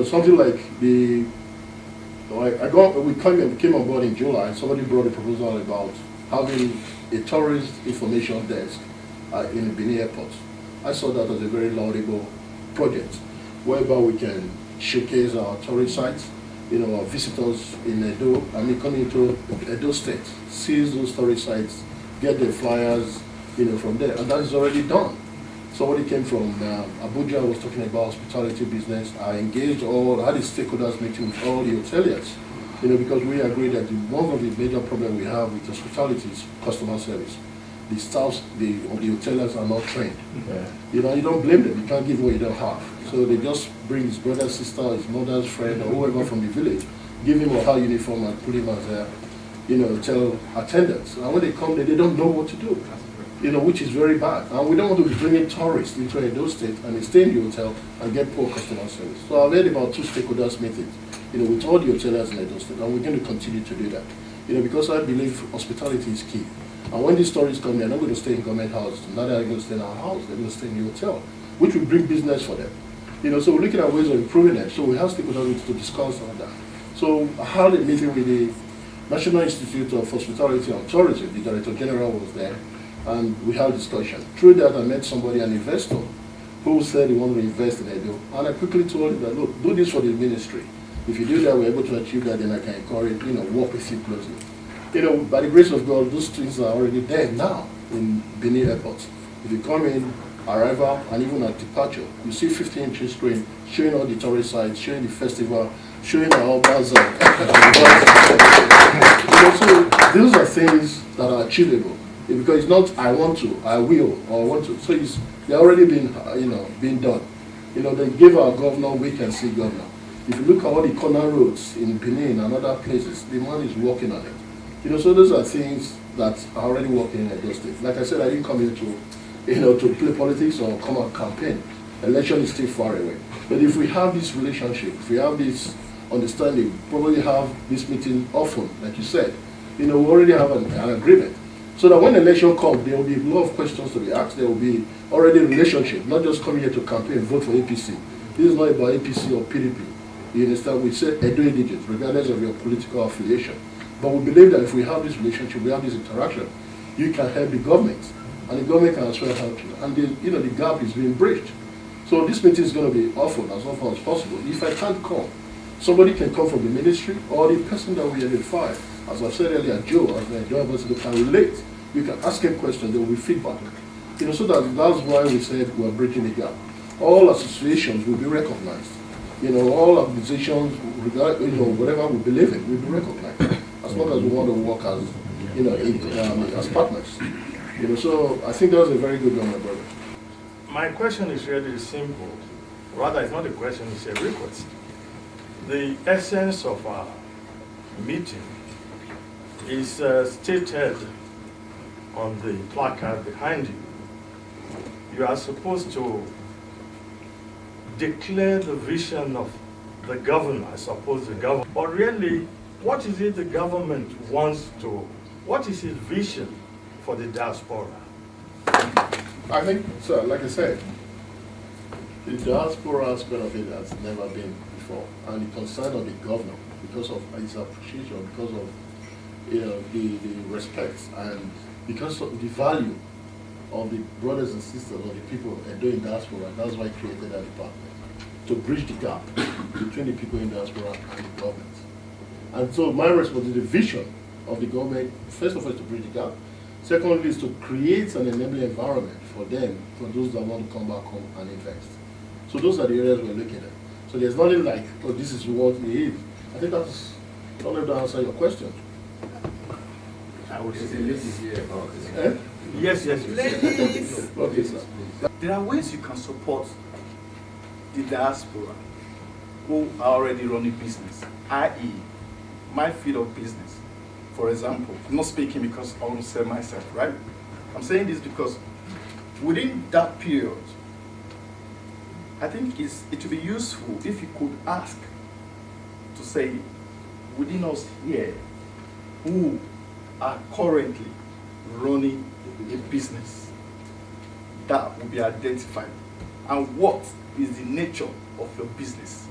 something like we came on board in July. Somebody brought a proposal about having a tourist information desk in Benin Airport. I saw that as a very laudable project, whereby we can showcase our tourist sites, our visitors in Edo, coming to Edo State, seize those tourist sites, get the flyers, from there, and that is already done. Somebody came from Abuja, was talking about hospitality business. I had a stakeholders meeting with all the hoteliers, because we agree that one of the major problems we have with hospitality is customer service. The staffs, the hoteliers are not trained. Yeah. You don't blame them. You can't give what you don't have. So they just bring his brother, sister, his mother's friend, or whoever from the village, give him a high uniform and put him as a, hotel attendants. And when they come there, they don't know what to do, which is very bad. And we don't want to be bringing tourists into Edo State and they stay in the hotel and get poor customer service. So I've had about 2 stakeholders meetings, with all the hoteliers in Edo State, and we're going to continue to do that, because I believe hospitality is key. And when these tourists come, they're not going to stay in government houses. Now they're going to stay in our house. They're going to stay in the hotel, which will bring business for them. So we're looking at ways of improving it. So we have stakeholders to discuss on that. So I had a meeting with the National Institute of Hospitality and Tourism. The Director General was there, and we had a discussion. Through that, I met somebody, an investor, who said he wanted to invest in Edo. And I quickly told him that, look, do this for the ministry. If you do that, we're able to achieve that, then I can encourage, work with you closely. By the grace of God, those things are already there now in Benin Airport. If you come in, arrival, and even at departure, you see 15-inch screen showing all the tourist sites, showing the festival, showing the Obaze. So those are things that are achievable. Because it's not I want to, I will, or I want to. So they're already being done. They give our governor wait-and-see governor. If you look at all the corner roads in Benin and other places, the man is working on it. So those are things that are already working in Edo State. Like I said, I didn't come here to play politics or come out campaign. Election is still far away. But if we have this relationship, if we have this understanding, probably have this meeting often, like you said, we already have an agreement. So that when the election comes, there will be a lot of questions to be asked. There will be already a relationship, not just coming here to campaign and vote for APC. This is not about APC or PDP. You understand? We say Edo Indigenes, regardless of your political affiliation. But we believe that if we have this relationship, we have this interaction, you can help the government, and the government can as well help you. And the gap is being bridged. So this meeting is going to be often as possible. If I can't come, somebody can come from the ministry or the person that we identify. As I said earlier, Joe, as the Joe Ambassador, can relate. You can ask him questions, there will be feedback. So that's why we said we're bridging the gap. All associations will be recognized. All organizations, whatever we believe in, will be recognized. As long as we want to work as, as partners. So I think that was a very good one, my brother. My question is really simple. Rather, it's not a question, it's a request. The essence of our meeting is stated on the placard behind you. You are supposed to declare the vision of the governor, I suppose the government. But really, what is it the government wants to, what is its vision for the diaspora? I think, sir, like I said, the diaspora aspect of it has never been before. And the concern of the governor, because of his appreciation, because of the respect, and because of the value of the brothers and sisters of the people doing diaspora, that's why I created that department, to bridge the gap between the people in diaspora and the government. And so my responsibility, the vision of the government, first of all, is to bridge the gap. Secondly, is to create an enabling environment for them, for those that want to come back home and invest. So those are the areas we're looking at. So there's nothing like, oh, this is what it is. I think that's, I don't know if that answers your question. I would say ladies here about this. Eh? Yes. Ladies. Okay, sir. There are ways you can support the diaspora who are already running business, i.e., my field of business. For example, I'm not speaking because I want to sell myself, right? I'm saying this because within that period, I think it would be useful if you could ask to say, within us here, who are currently running a business that will be identified, and what is the nature of your business.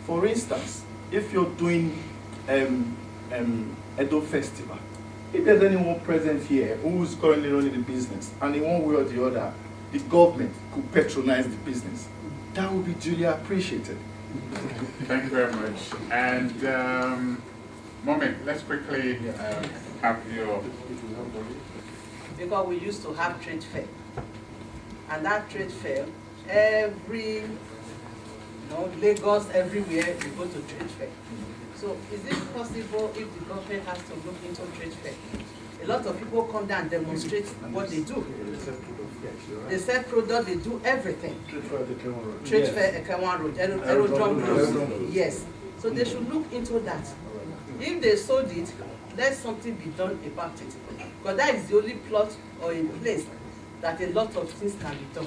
For instance, if you're doing Edo Festival, if there's anyone present here who is currently running the business, and in one way or the other, the government could patronize the business, that would be duly appreciated. Thank you very much. And Mommy, let's quickly have your... Because we used to have trade fair. And that trade fair, every, Lagos, everywhere, you go to trade fair. So is it possible if the government has to look into trade fair? A lot of people come down and demonstrate what they do. They sell product, they do everything. Trade fair at the Kenwan Road. Trade fair at Kenwan Road, Aerodrome Road. Yes. So they should look into that. If they sold it, let something be done about it. Because that is the only plot or a place that a lot of things can be done.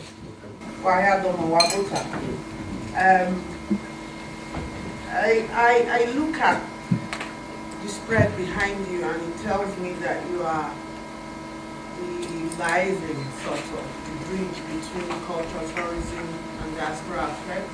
I look at the spread behind you and it tells me that you are the liaison, sort of, the bridge between cultural tourism and diaspora affairs.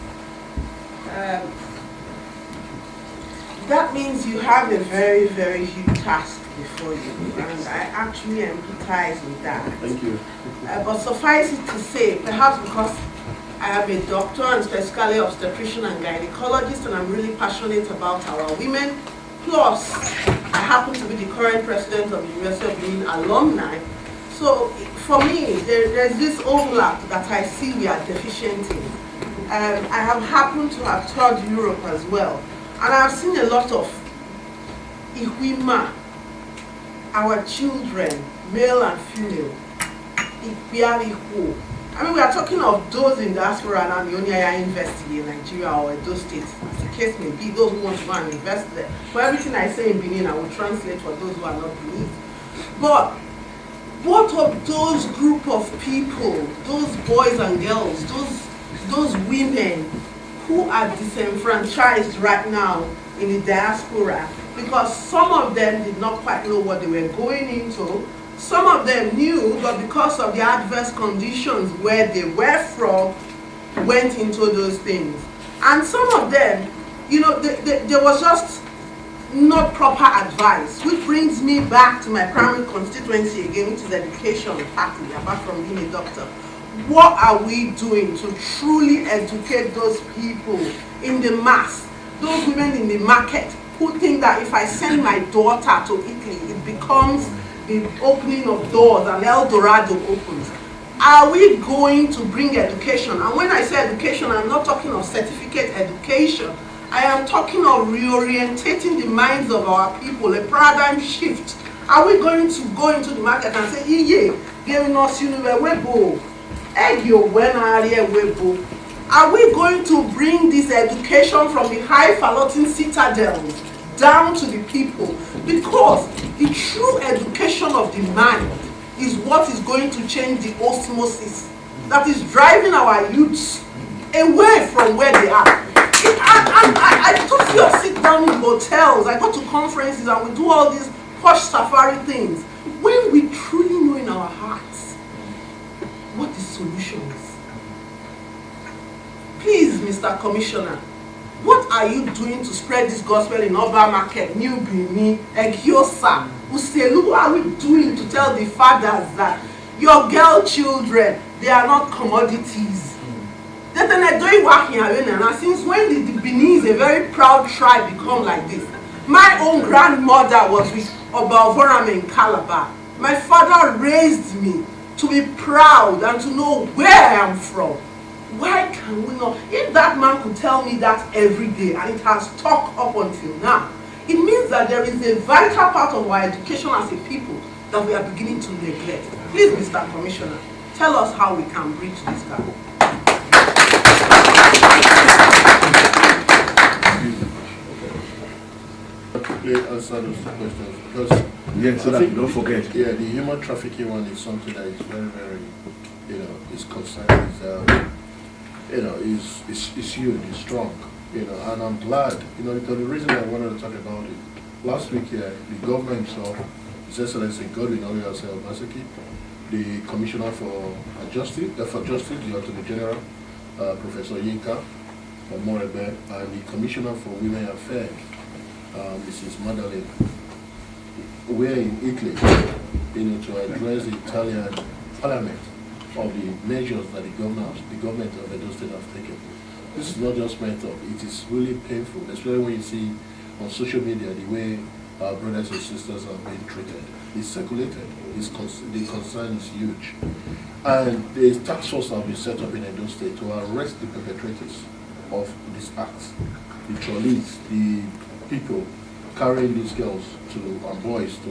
That means you have a very, very huge task before you, and I actually empathize with that. Thank you. But suffice it to say, perhaps because I am a doctor and specifically obstetrician and gynecologist, and I'm really passionate about our women, plus I happen to be the current president of the University of Benin alumni. So for me, there's this overlap that I see we are deficient in. I have happened to have toured Europe as well, and I've seen a lot of Ihuima, our children, male and female. I mean, we are talking of those in diaspora and the only university in Nigeria or those states, as the case may be, those who want to go and invest there. For everything I say in Benin, I will translate for those who are not Benin. But what of those group of people, those boys and girls, those women who are disenfranchised right now in the diaspora? Because some of them did not quite know what they were going into. Some of them knew, but because of the adverse conditions where they were from, went into those things. And some of them, there was just not proper advice, which brings me back to my primary constituency again, which is education, partly, apart from being a doctor. What are we doing to truly educate those people in the mass, those women in the market, who think that if I send my daughter to Italy, it becomes the opening of doors and El Dorado opens? Are we going to bring education? And when I say education, I'm not talking of certificate education. I am talking of reorientating the minds of our people, a paradigm shift. Are we going to go into the market and say, giving us webo? Are we going to bring this education from the highfalutin citadels down to the people? Because the true education of the mind is what is going to change the osmosis that is driving our youths away from where they are. I don't feel sit down in hotels, I go to conferences and we do all these posh safari things. When we truly know in our hearts what the solution is. Please, Mr. Commissioner, what are you doing to spread this gospel in Oba Market, New Benin, Egyosa, Uselu? What are we doing to tell the fathers that your girl children, they are not commodities? Since when did the Benin, a very proud tribe, become like this? My own grandmother was with Oba in Calabar. My father raised me to be proud and to know where I am from. Why can we not? If that man could tell me that every day, and it has stuck up until now, it means that there is a vital part of our education as a people that we are beginning to neglect. Please, Mr. Commissioner, tell us how we can bridge this gap. Quickly answer those two questions, because yes, so that don't forget. Yeah, the human trafficking one is something that is very, very, is concerned. Is huge, is strong, and I'm glad, because the reason I wanted to talk about it, last week here, the government saw His Excellency Godwin Osaze Obaseki, the Commissioner for Justice, the Attorney General, Professor Yinka, Morebe, and the Commissioner for Women Affairs, Mrs. Madeleine. We're in Italy, to address the Italian Parliament of the measures that the government of Edo State have taken. This is not just mental, it is really painful, especially when you see on social media the way our brothers and sisters are being treated. It's circulated, the concern is huge. And the task force has been set up in Edo State to arrest the perpetrators of this act, the trolleys, the people carrying these girls and boys to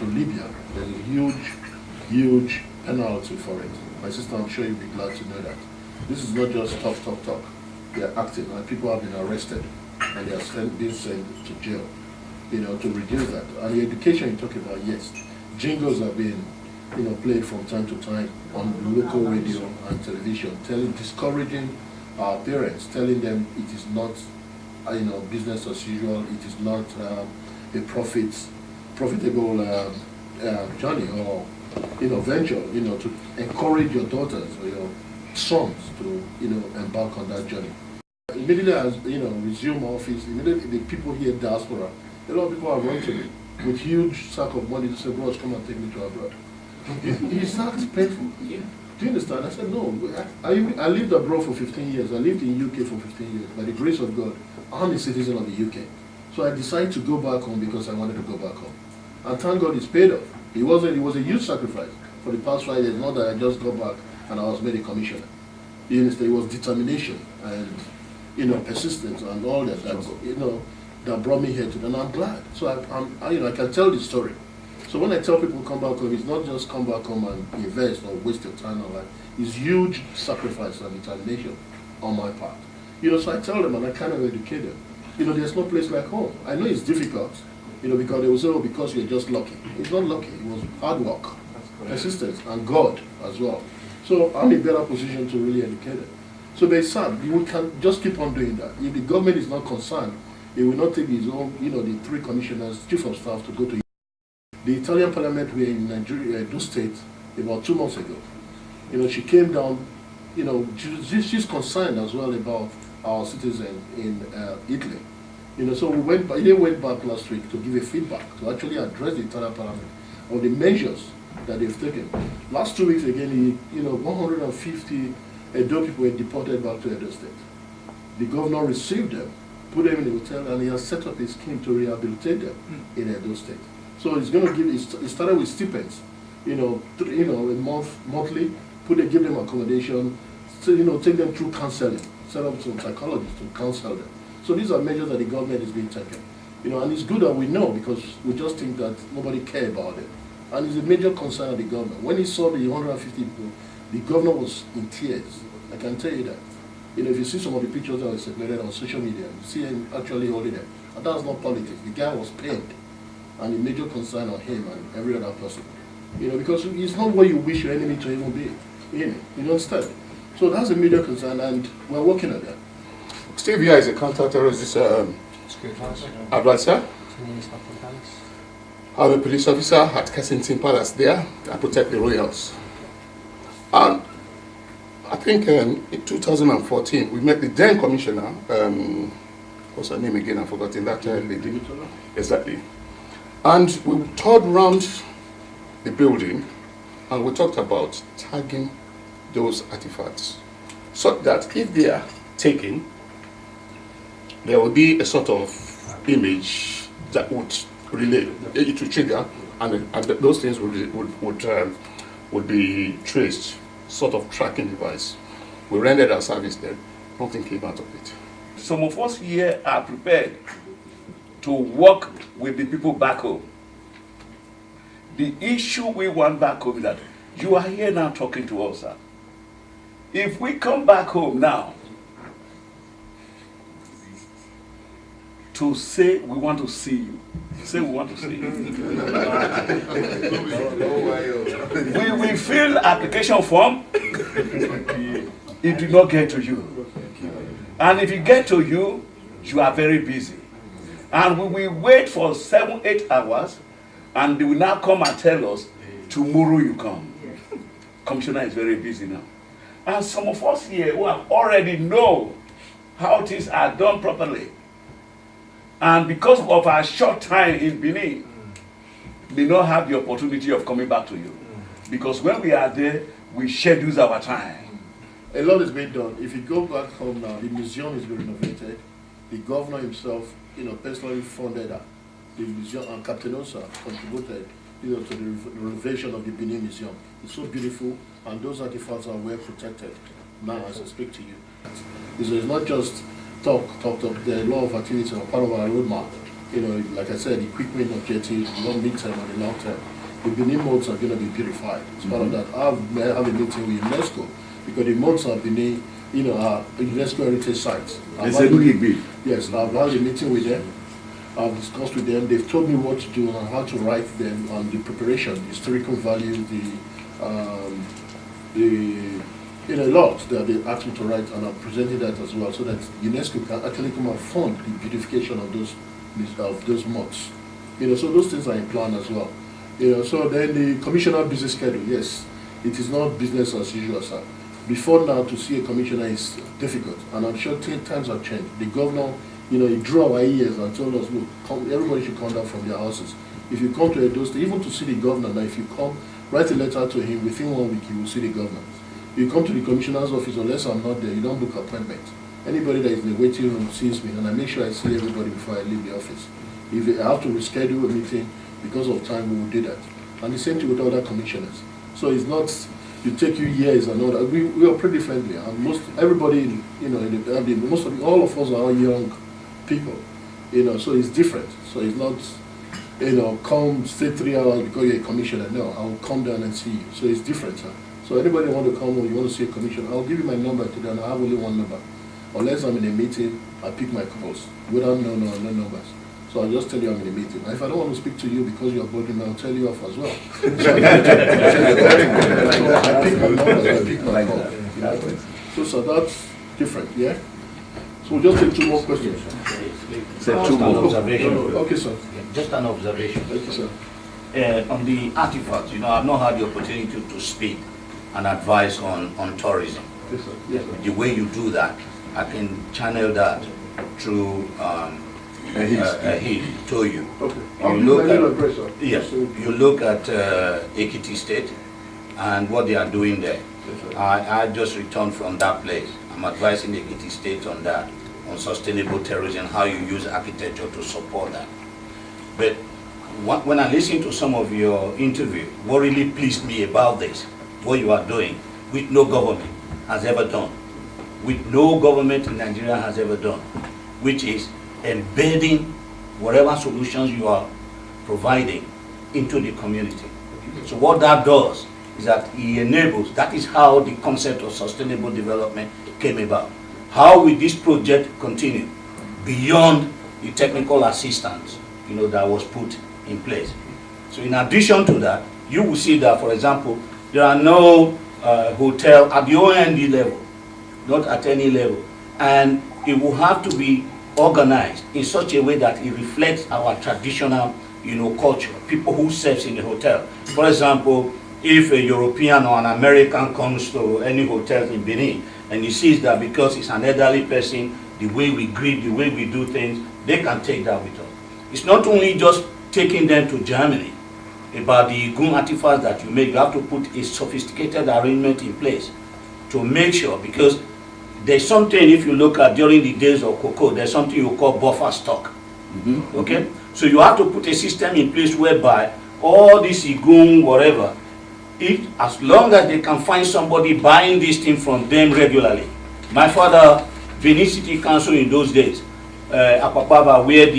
Libya. There's a huge penalty for it. My sister, I'm sure you'll be glad to know that. This is not just talk. They are acting, and people have been arrested, and they are being sent to jail, to reduce that. And the education you talk about, yes, jingles are being, played from time to time on local radio and television, discouraging our parents, telling them it is not, business as usual, it is not a profitable journey or venture, to encourage your daughters or your sons to embark on that journey. Immediately as resume office, immediately the people here in diaspora, a lot of people have run to me with huge sack of money to say, bros, come and take me to abroad. It's not painful. Yeah. Do you understand? I said, no. I lived abroad for 15 years. I lived in UK for 15 years. By the grace of God, I'm a citizen of the UK. So I decided to go back home because I wanted to go back home. And thank God it's paid off. It was a huge sacrifice for the past 5 years. Not that I just got back and I was made a commissioner. You understand? It was determination and persistence and all that that brought me here today. And I'm glad. So I can tell the story. So when I tell people come back home, it's not just come back home and invest or waste your time or life. It's huge sacrifice and determination on my part. So I tell them and I kind of educate them. There's no place like home. I know it's difficult, because they will say, oh, because you're just lucky. It's not lucky. It was hard work, persistence, and God as well. So I'm in a better position to really educate them. So they said, we can just keep on doing that. If the government is not concerned, it will not take his own, the 3 commissioners, chief of staff to go to the Italian Parliament. Were in Nigeria, Edo State, about 2 months ago. She came down, she's concerned as well about our citizens in Italy. So they went back last week to give a feedback, to actually address the Italian Parliament on the measures that they've taken. Last 2 weeks again, 150 Edo people were deported back to Edo State. The governor received them, put them in the hotel, and he has set up a scheme to rehabilitate them in Edo State. So it's going to give. It started with stipends, a monthly. Give them accommodation, so, take them through counseling, set up some psychologists to counsel them. So these are measures that the government is being taken, and it's good that we know because we just think that nobody cares about it, and it's a major concern of the government. When he saw the 150 people, the governor was in tears. I can tell you that. If you see some of the pictures that were circulated on social media, you see him actually holding them, and that's not politics. The guy was pained. And a major concern on him and every other person. Because it's not what you wish your enemy to even be. You understand? So that's a major concern and we're working on that. Steve here is a counter-terrorist advisor. I'm a police officer at Kensington Palace there. I protect the royals. And I think in 2014, we met the then commissioner, what's her name again? I've forgotten that lady. Exactly. And we toured around the building and we talked about tagging those artifacts so that if they are taken, there will be a sort of image that would relate to trigger and those things would be traced, sort of tracking device. We rendered our service then, nothing came out of it. Some of us here are prepared to work with the people back home. The issue we want back home is that you are here now talking to us, sir. If we come back home now to say we want to see you, say we want to see you. We will fill application form, it will not get to you. And if it get to you, you are very busy. And we will wait for 7-8 hours, and they will now come and tell us, tomorrow you come. Commissioner is very busy now. And some of us here who have already know how things are done properly. And because of our short time in Benin, we don't have the opportunity of coming back to you. Because when we are there, we schedule our time. A lot is being done. If you go back home now, the museum is being renovated. The governor himself, personally funded that. The museum, and Captain Osa contributed, to the renovation of the Benin Museum. It's so beautiful, and those artifacts are well protected now as I speak to you. It's not just talk. There are a lot of activities are part of our roadmap. Like I said, equipment objectives, long mid-term and the long term. The Benin modes are going to be beautified. As part of that, I have a meeting with UNESCO because the modes of Benin, are UNESCO heritage sites. Yes, I've had a meeting with them. I've discussed with them. They've told me what to do and how to write them on the preparation, the historical value, a lot that they asked me to write, and I've presented that as well, so that UNESCO can actually come and fund the beautification of those mods. So those things are in plan as well. So then the commissioner busy schedule, yes, it is not business as usual, sir. Before now, to see a commissioner is difficult, and I'm sure times have changed. The governor, he drew our ears and told us, look, everybody should come down from their houses. If you come to Edo State, even to see the governor, now if you come, write a letter to him, within 1 week you will see the governor. You come to the commissioner's office, unless I'm not there, you don't book appointment. Anybody that is in the waiting room sees me, and I make sure I see everybody before I leave the office. If I have to reschedule a meeting because of time, we will do that. And the same thing with other commissioners. So it's not, it take you years and all that. We are pretty friendly, and everybody, all of us are young people, so it's different. So it's not, come stay 3 hours because you're a commissioner. No, I'll come down and see you. So it's different, sir. So anybody want to come or you want to see a commissioner, I'll give you my number today, and I have only one number. Unless I'm in a meeting, I pick my calls without no numbers. So I'll just tell you I'm in a meeting. And if I don't want to speak to you because you're bothering me, I'll tell you off as well. So I pick my numbers, I pick my call. So that's different, yeah? So we'll just take 2 more questions. Just an observation. Okay, sir. Just an observation. Thank you, sir. On the artifacts, I've not had the opportunity to speak and advise on tourism. Yes, sir. Yes, sir. The way you do that, I can channel that through he told you. Okay. Yes, you look at Ekiti State and what they are doing there. Yes, I just returned from that place. I'm advising Ekiti State on that, on sustainable tourism, how you use architecture to support that. But when I listen to some of your interview, what really pleased me about this, what you are doing, which no government has ever done, which no government in Nigeria has ever done, which is embedding whatever solutions you are providing into the community. So what that does is that it enables, that is how the concept of sustainable development came about. How will this project continue beyond the technical assistance, that was put in place? So in addition to that, you will see that, for example, there are no hotel at the OND level, not at any level, and it will have to be organized in such a way that it reflects our traditional, culture, people who serve in the hotel. For example, if a European or an American comes to any hotel in Benin and he sees that because it's an elderly person, the way we greet, the way we do things, they can take that with us. It's not only just taking them to Germany about the Igun artifacts that you make, you have to put a sophisticated arrangement in place to make sure, because there's something, if you look at during the days of cocoa, there's something you call buffer stock. Okay? So you have to put a system in place whereby all this Igun, whatever, as long as they can find somebody buying this thing from them regularly. My father, Benin City Council in those days, Apapava, where the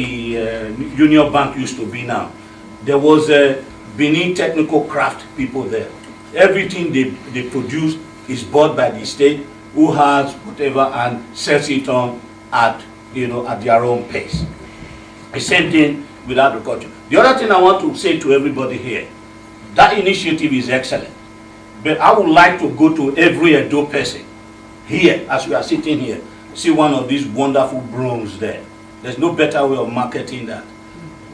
Union Bank used to be now, there was a Benin technical craft people there. Everything they produce is bought by the state, who has whatever and sells it on at their own pace. The same thing with agriculture. The other thing I want to say to everybody here, that initiative is excellent, but I would like to go to every Edo person here, as we are sitting here, see one of these wonderful brooms there. There's no better way of marketing that.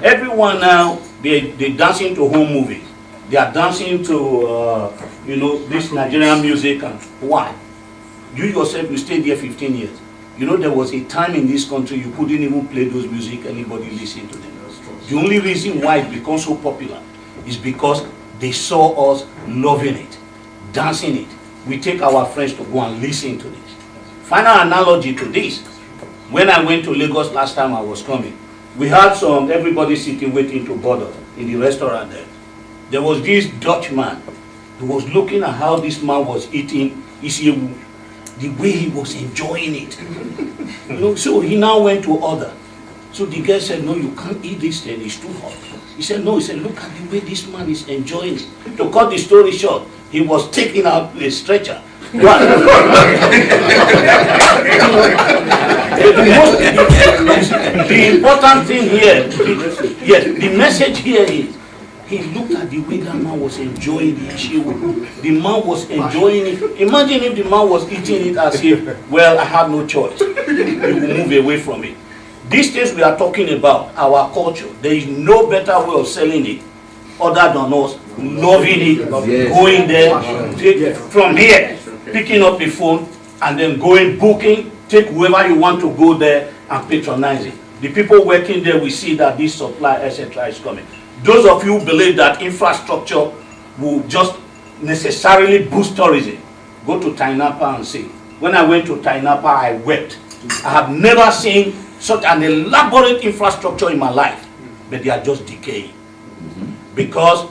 Everyone now, they're dancing to home movies. They are dancing to, this Nigerian music. And why? You yourself, you stayed there 15 years. You know, there was a time in this country you couldn't even play those music, anybody listened to them. The only reason why it becomes so popular is because they saw us loving it, dancing it. We take our friends to go and listen to this. Final analogy to this, when I went to Lagos last time I was coming, we had everybody sitting waiting to board in the restaurant there. There was this Dutch man who was looking at how this man was eating isiewu, the way he was enjoying it. You know, so he now went to order. So the guy said, no, you can't eat this thing, it's too hot. He said, no, he said, look at the way this man is enjoying it. To cut the story short, he was taking out a stretcher. The important thing here, the message here is, he looked at the way that man was enjoying the ishiwo. The man was enjoying it. Imagine if the man was eating it as if, well, I have no choice. He will move away from it. These things we are talking about, our culture, there is no better way of selling it other than us loving it, going there, from here, picking up the phone, and then going, booking, take whoever you want to go there and patronize it. The people working there will see that this supply, etc. is coming. Those of you who believe that infrastructure will just necessarily boost tourism, go to Tainapa and see. When I went to Tainapa, I wept. I have never seen such an elaborate infrastructure in my life, but they are just decaying. Because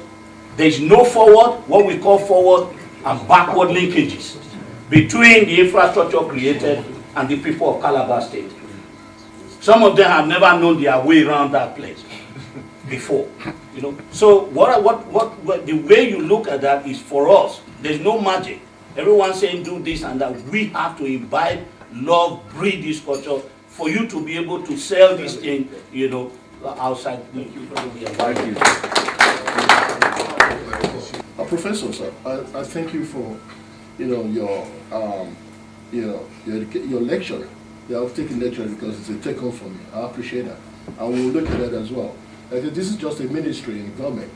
there is no forward, what we call forward and backward linkages between the infrastructure created and the people of Calabar State. Some of them have never known their way around that place before. You know, so what the way you look at that is, for us, there's no magic. Everyone saying do this and that. We have to imbibe, love, breed this culture for you to be able to sell this thing, you know, outside. Thank you. Professor, sir, I thank you for, you know, your lecture. Yeah, I've taken lecture because it's a take-home for me. I appreciate that. I will look at that as well. This is just a ministry in government.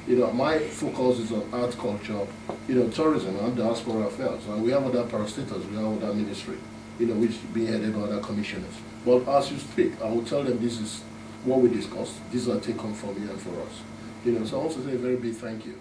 You know, my focus is on art, culture, you know, tourism and Diaspora Affairs. And we have other parastatals, we have other ministry, you know, which being headed by other commissioners. But as you speak, I will tell them this is what we discussed. These are take-home for me and for us. You know, so I want to say a very big thank you.